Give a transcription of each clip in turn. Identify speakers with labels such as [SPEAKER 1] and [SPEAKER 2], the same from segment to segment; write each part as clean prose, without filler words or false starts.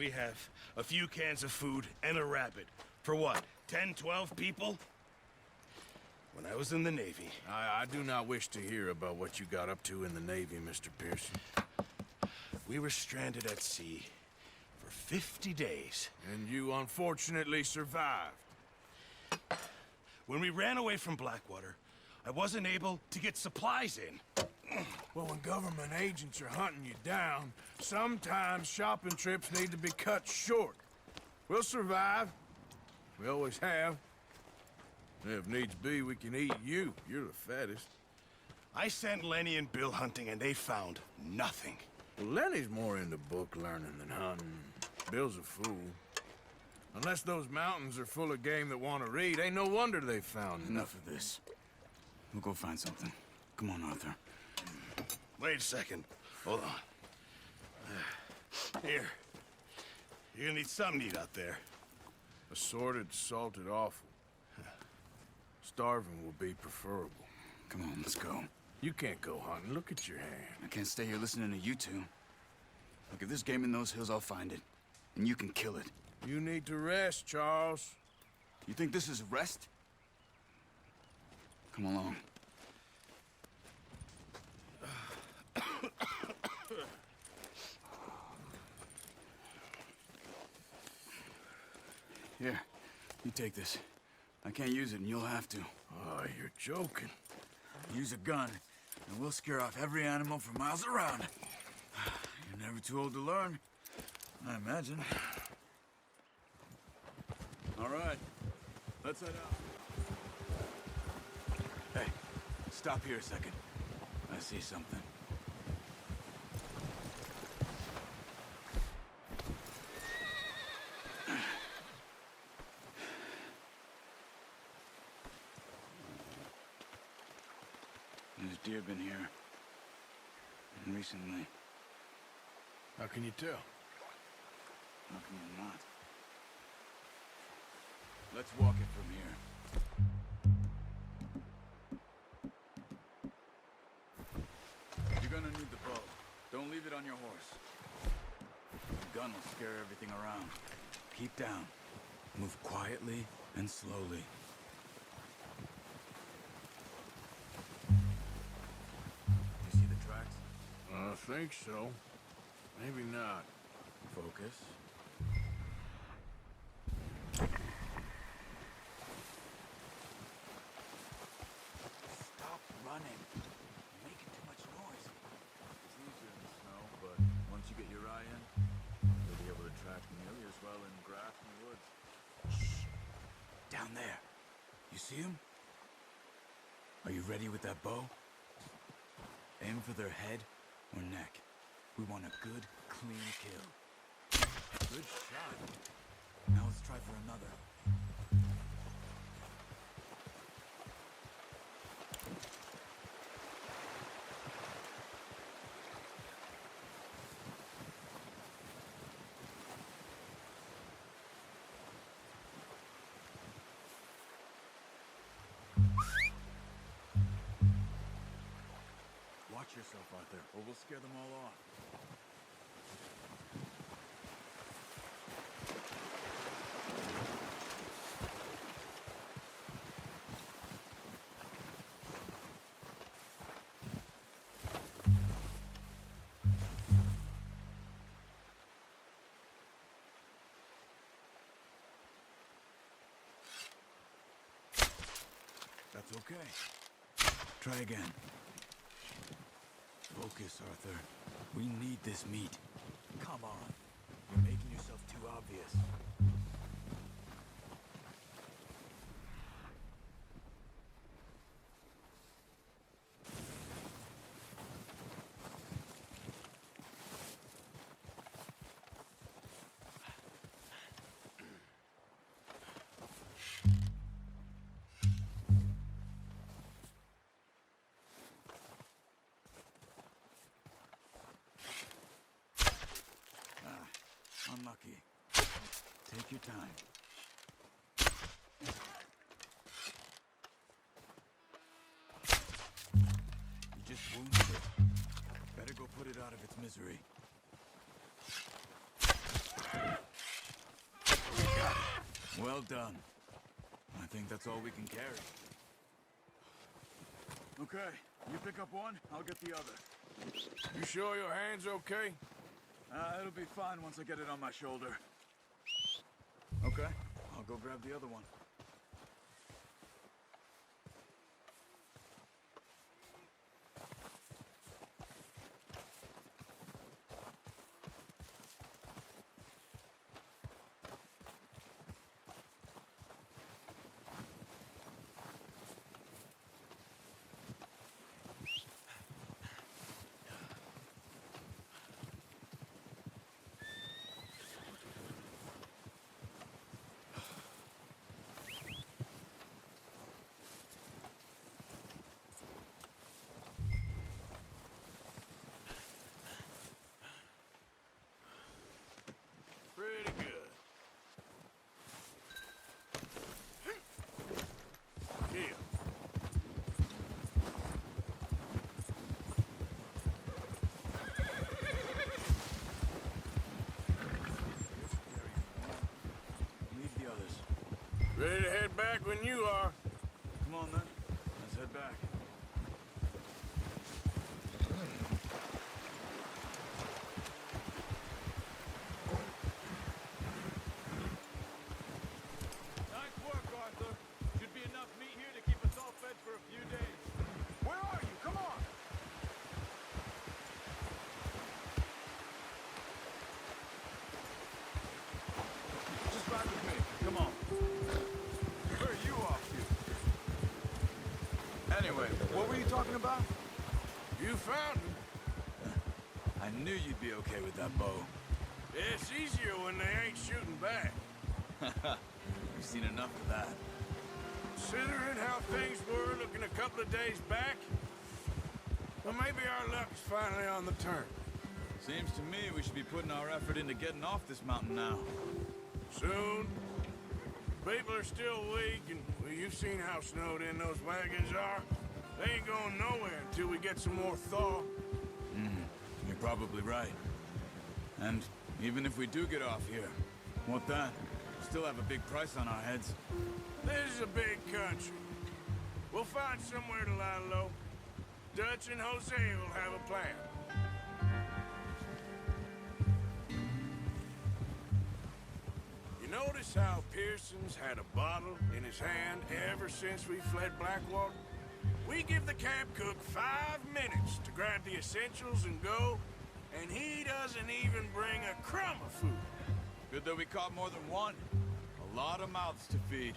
[SPEAKER 1] We have a few cans of food and a rabbit. For what, 10, 12 people? When I was in the Navy...
[SPEAKER 2] I do not wish to hear about what you got up to in the Navy, Mr. Pearson.
[SPEAKER 1] We were stranded at sea for 50 days.
[SPEAKER 2] And you unfortunately survived.
[SPEAKER 1] When we ran away from Blackwater, I wasn't able to get supplies in.
[SPEAKER 2] Well, when government agents are hunting you down, sometimes shopping trips need to be cut short. We'll survive. We always have. If needs be, we can eat you. You're the fattest.
[SPEAKER 1] I sent Lenny and Bill hunting, and they found nothing.
[SPEAKER 2] Well, Lenny's more into book learning than hunting. Bill's a fool. Unless those mountains are full of game that want to read, ain't no wonder they found
[SPEAKER 3] Enough of this. We'll go find something. Come on, Arthur.
[SPEAKER 1] Wait a second. Hold on. Here. You're gonna need something to eat out there.
[SPEAKER 2] Assorted, salted offal. Starving will be preferable.
[SPEAKER 3] Come on, let's go.
[SPEAKER 2] You can't go hunting. Look at your hand.
[SPEAKER 3] I can't stay here listening to you two. Look, if there's game in those hills, I'll find it. And you can kill it.
[SPEAKER 2] You need to rest, Charles.
[SPEAKER 3] You think this is rest? Come along. Here, you take this. I can't use it, and you'll have to.
[SPEAKER 2] Oh, you're joking.
[SPEAKER 3] Use a gun, and we'll scare off every animal for miles around. You're never too old to learn, I imagine. All right, let's head out. Hey, stop here a second. I see something. There's deer been here. And recently.
[SPEAKER 2] How can you tell?
[SPEAKER 3] How can you not? Let's walk it from here. You're gonna need the bow. Don't leave it on your horse. The gun will scare everything around. Keep down. Move quietly and slowly. You see the tracks?
[SPEAKER 2] I think so. Maybe not.
[SPEAKER 3] Focus. Stop running. You're making too much noise. It's easier in the snow, but once you get your eye in, you'll be able to track nearly as well in grass and woods. Shh. Down there. You see him? Are you ready with that bow? Aim for their head or neck. We want a good, clean kill. Good shot. Now let's try for another. Watch yourself, Arthur, or we'll scare them all off. That's okay. Try again. Focus, Arthur. We need this meat. Come on. You're making yourself too obvious. Unlucky. Take your time. You just wounded it. Better go put it out of its misery. Well done. I think that's all we can carry. Okay, you pick up one, I'll get the other.
[SPEAKER 2] You sure your hand's okay?
[SPEAKER 3] It'll be fine once I get it on my shoulder. Okay, I'll go grab the other one.
[SPEAKER 2] Pretty good. Here.
[SPEAKER 3] Leave the others.
[SPEAKER 2] Ready to head back when you are.
[SPEAKER 3] Come on then, let's head back.
[SPEAKER 4] Nice work, Arthur. Should be enough meat here to keep us all fed for a few days.
[SPEAKER 2] Where are you? Come on!
[SPEAKER 3] Just ride with me, come on.
[SPEAKER 4] Where are you off to?
[SPEAKER 3] Anyway, what were you talking about?
[SPEAKER 2] You found him.
[SPEAKER 3] I knew you'd be okay with that bow.
[SPEAKER 2] It's easier when they ain't shooting back.
[SPEAKER 3] We've seen enough of that.
[SPEAKER 2] Considering how things were looking a couple of days back, well, maybe our luck's finally on the turn.
[SPEAKER 3] Seems to me we should be putting our effort into getting off this mountain now.
[SPEAKER 2] Soon. People are still weak, and well, you've seen how snowed in those wagons are. They ain't going nowhere until we get some more thaw.
[SPEAKER 3] You're probably right. And even if we do get off here, what then? Still have a big price on our heads.
[SPEAKER 2] This is a big country. We'll find somewhere to lie low. Dutch and Jose will have a plan. You notice how Pearson's had a bottle in his hand ever since we fled Blackwater? We give the camp cook 5 minutes to grab the essentials and go, and he doesn't even bring a crumb of food.
[SPEAKER 3] Good that we caught more than one. A lot of mouths to feed.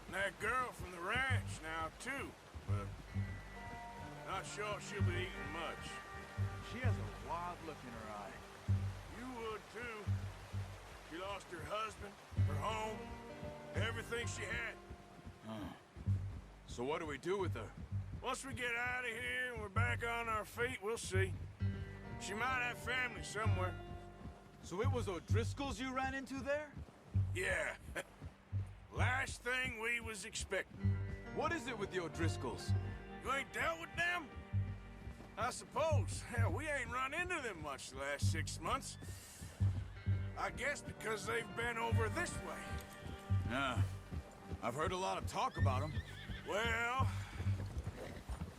[SPEAKER 2] And that girl from the ranch now, too. But not sure she'll be eating much.
[SPEAKER 4] She has a wild look in her eye.
[SPEAKER 2] You would, too. She lost her husband, her home, everything she had.
[SPEAKER 3] So what do we do with her?
[SPEAKER 2] Once we get out of here and we're back on our feet, we'll see. She might have family somewhere.
[SPEAKER 4] So it was O'Driscoll's you ran into there?
[SPEAKER 2] Yeah. Last thing we was expecting.
[SPEAKER 4] What is it with the O'Driscolls?
[SPEAKER 2] You ain't dealt with them? I suppose. Hell, we ain't run into them much the last 6 months. I guess because they've been over this way.
[SPEAKER 3] Yeah. I've heard a lot of talk about them.
[SPEAKER 2] Well,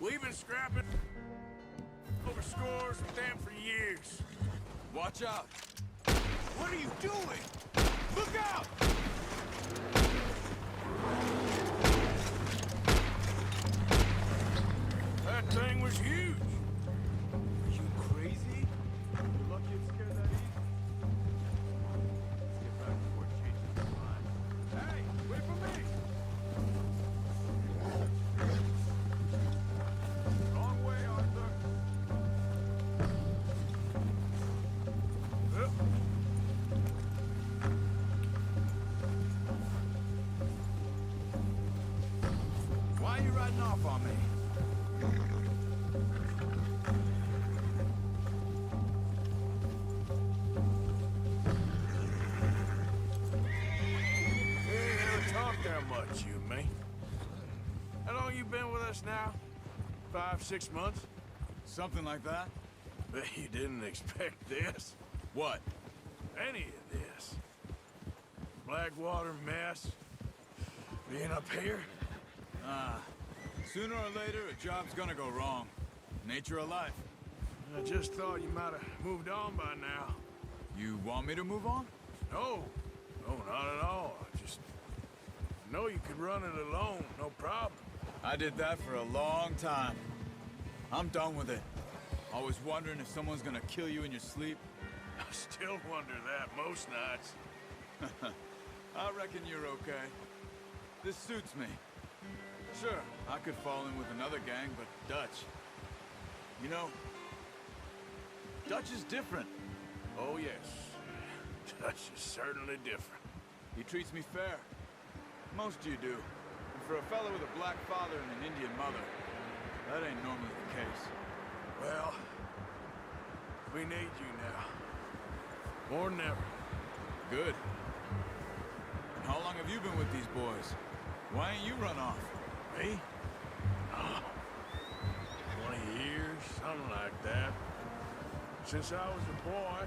[SPEAKER 2] we've been scrapping over scores with them for years.
[SPEAKER 3] Watch out!
[SPEAKER 4] What are you doing? Look out!
[SPEAKER 2] That thing was huge.
[SPEAKER 4] Are you crazy? You're lucky it scared that easy. Let's get back before it changes its mind. Hey, wait for me! Wrong way, Arthur.
[SPEAKER 3] Why are you riding off on me?
[SPEAKER 2] We ain't never talked that much, you and me. How long you been with us now? 5, 6 months?
[SPEAKER 3] Something like that?
[SPEAKER 2] Bet you didn't expect this.
[SPEAKER 3] What?
[SPEAKER 2] Any of this. Blackwater mess. Being up here?
[SPEAKER 3] Sooner or later, a job's gonna go wrong. Nature of life.
[SPEAKER 2] I just thought you might have moved on by now.
[SPEAKER 3] You want me to move on?
[SPEAKER 2] No. No, not at all. I just know you could run it alone, no problem.
[SPEAKER 3] I did that for a long time. I'm done with it. Always wondering if someone's gonna kill you in your sleep.
[SPEAKER 2] I still wonder that most nights.
[SPEAKER 3] I reckon you're okay. This suits me. Sure, I could fall in with another gang, but Dutch... You know, Dutch is different.
[SPEAKER 2] Oh, yes. Dutch is certainly different.
[SPEAKER 3] He treats me fair. Most of you do. And for a fellow with a black father and an Indian mother, that ain't normally the case.
[SPEAKER 2] Well, we need you now. More than ever.
[SPEAKER 3] Good. And how long have you been with these boys? Why ain't you run off?
[SPEAKER 2] Me? Oh, 20 years, something like that. Since I was a boy.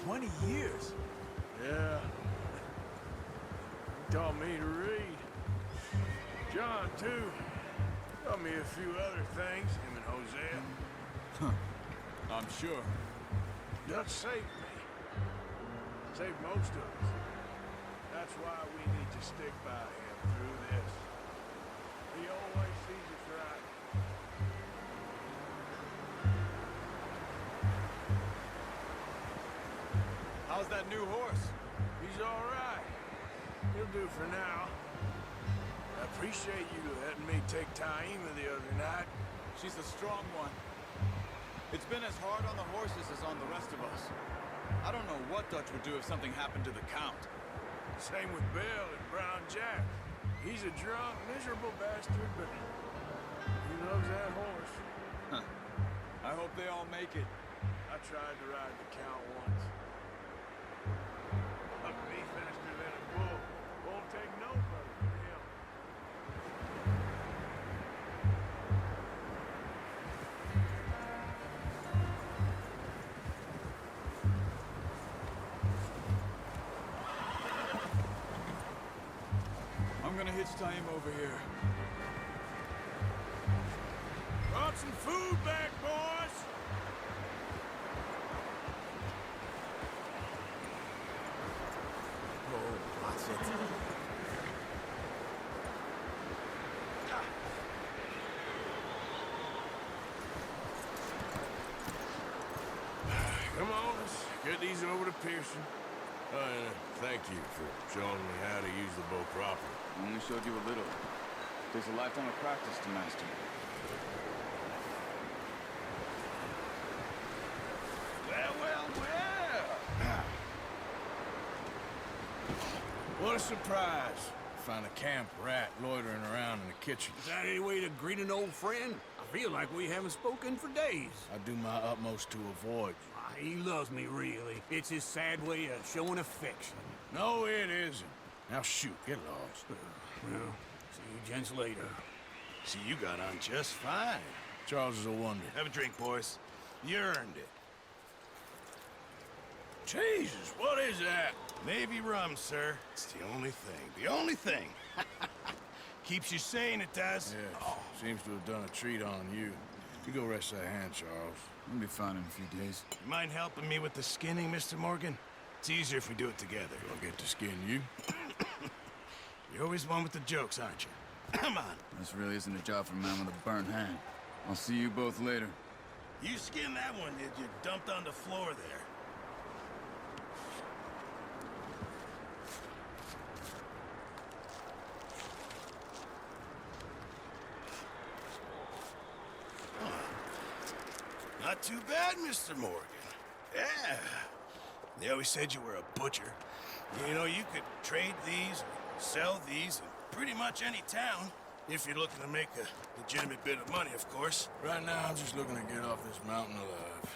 [SPEAKER 3] 20 years?
[SPEAKER 2] Yeah. He taught me to read. John, too. Taught me a few other things, him and Hosea.
[SPEAKER 3] I'm sure.
[SPEAKER 2] Dutch saved me. Saved most of us. That's why we need to stick by him through this. He always sees us right.
[SPEAKER 3] How's that new horse?
[SPEAKER 2] He's all right. He'll do for now. I appreciate you letting me take Taima the other night.
[SPEAKER 3] She's a strong one. It's been as hard on the horses as on the rest of us. I don't know what Dutch would do if something happened to the Count.
[SPEAKER 2] Same with Bill and Brown Jack. He's a drunk, miserable bastard, but he loves that horse.
[SPEAKER 3] Huh. I hope they all make it.
[SPEAKER 2] I tried to ride the Count once. Up me faster than a bull. Won't take no brother from him.
[SPEAKER 3] I'm gonna hitch Taim over here.
[SPEAKER 2] Brought some food back, boys!
[SPEAKER 3] Oh, that's it.
[SPEAKER 2] Come on, let's get these over to Pearson. And thank you for showing me how to use the bow properly.
[SPEAKER 3] I only showed you a little. Takes a lifetime of practice to master.
[SPEAKER 2] Well. What a surprise. Find a camp rat loitering around in the kitchen.
[SPEAKER 5] Is that any way to greet an old friend? I feel like we haven't spoken for days.
[SPEAKER 2] I do my utmost to avoid you.
[SPEAKER 5] He loves me, really. It's his sad way of showing affection.
[SPEAKER 2] No, it isn't. Now shoot, get lost.
[SPEAKER 5] Well, see you gents later.
[SPEAKER 1] See, you got on just fine.
[SPEAKER 2] Charles is a wonder.
[SPEAKER 1] Have a drink, boys. You earned it.
[SPEAKER 2] Jesus, what is that?
[SPEAKER 1] Navy rum, sir. It's the only thing. The only thing. Keeps you sane, it does.
[SPEAKER 2] Yes, seems to have done a treat on you. You go rest that hand, Charles.
[SPEAKER 3] I'll be fine in a few days.
[SPEAKER 1] You mind helping me with the skinning, Mr. Morgan? It's easier if we do it together.
[SPEAKER 2] I'll get to skin you.
[SPEAKER 1] You're always one with the jokes, aren't you? Come on.
[SPEAKER 3] This really isn't a job for a man with a burnt hand. I'll see you both later.
[SPEAKER 1] You skinned that one, did you? Dumped on the floor there. Not too bad, Mr. Morgan. Yeah. They always said you were a butcher. You know, you could trade these, sell these in pretty much any town. If you're looking to make a legitimate bit of money, of course.
[SPEAKER 2] Right now, I'm just looking to get off this mountain alive.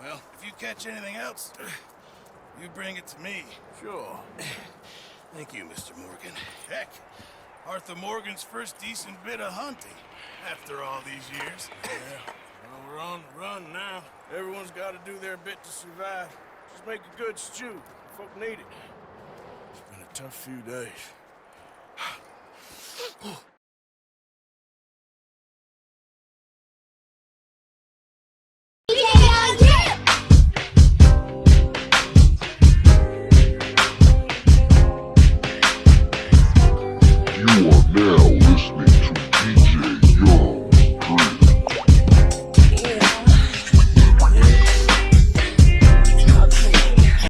[SPEAKER 1] Well, if you catch anything else, you bring it to me.
[SPEAKER 2] Sure.
[SPEAKER 1] Thank you, Mr. Morgan. Heck, Arthur Morgan's first decent bit of hunting after all these years.
[SPEAKER 2] Yeah. Well, we're on the run now. Everyone's got to do their bit to survive. Just make a good stew. Folk need it. It's been a tough few days.